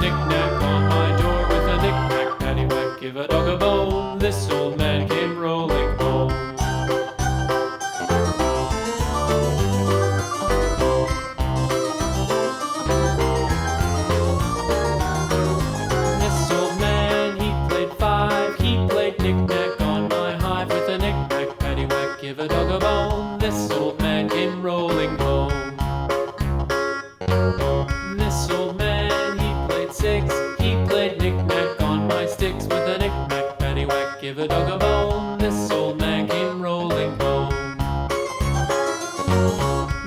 knick-knack on my door with a knick-knack, paddywhack, give a dog a bone. This old man came rolling home. This old man, he played five. He played knick-knack on my hive with a knick-knack, paddywhack, give a dog a bone. This old man came rolling home. This old man, he played six. He played knick-knack on my sticks with a knick-knack, paddywhack, give a dog a bone. This old man came rolling home.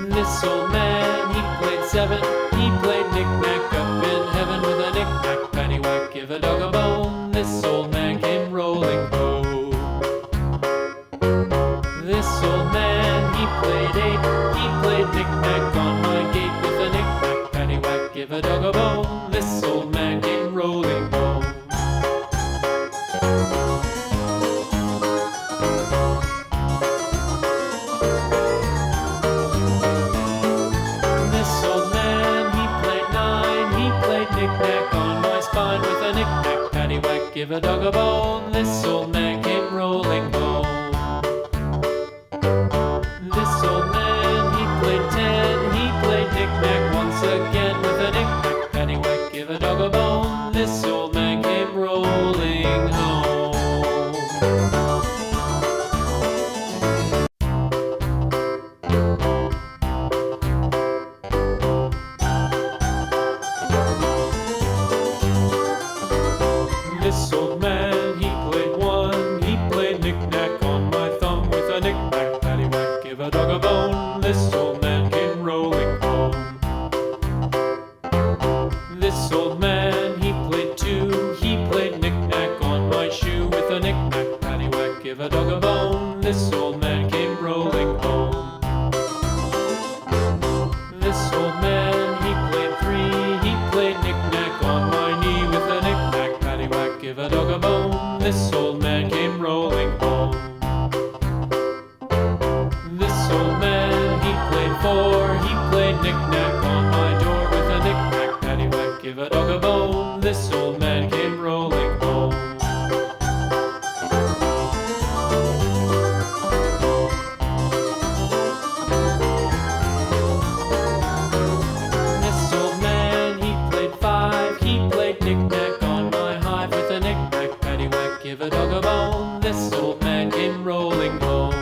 This old man, he played seven. He played knick-knack up in heaven with a knick-knack, paddywhack, give a dog a bone. This old man came rolling home. This old man, he played eight. He played knick-knack on my gate with a knick-knack, paddywhack, give a dog a bone. This old man came rolling home. This old man, he played nine. He played knick-knack on my spine with a knick-knack, paddywhack, give a dog a bone. This old man came rolling home. This old man, he played ten. He played knick-knack once again with a knick-knack, paddywhack, give a dog a bone. This old man came rolling home. This old man, he played one. He played knick-knack on my thumb with a knick-knack, paddywhack, give a dog a bone. This old man came rolling home. This old man, he played two. He played knick-knack on my shoe with a knick-knack, paddywhack, give a dog a bone. This old man came rolling home. This old man, he played three. He played knick-knack on my knee with a knick-knack, paddywhack, give a dog a bone. This old man came rolling home. This old man, he played four. He played knick-knack on my door with a knick-knack, paddywhack, give a dog a bone. This old man came rolling home. This old man, he played five. He played knick-knack on my hive with a knick-knack, paddywhack, give a dog a bone. This old man came rolling home.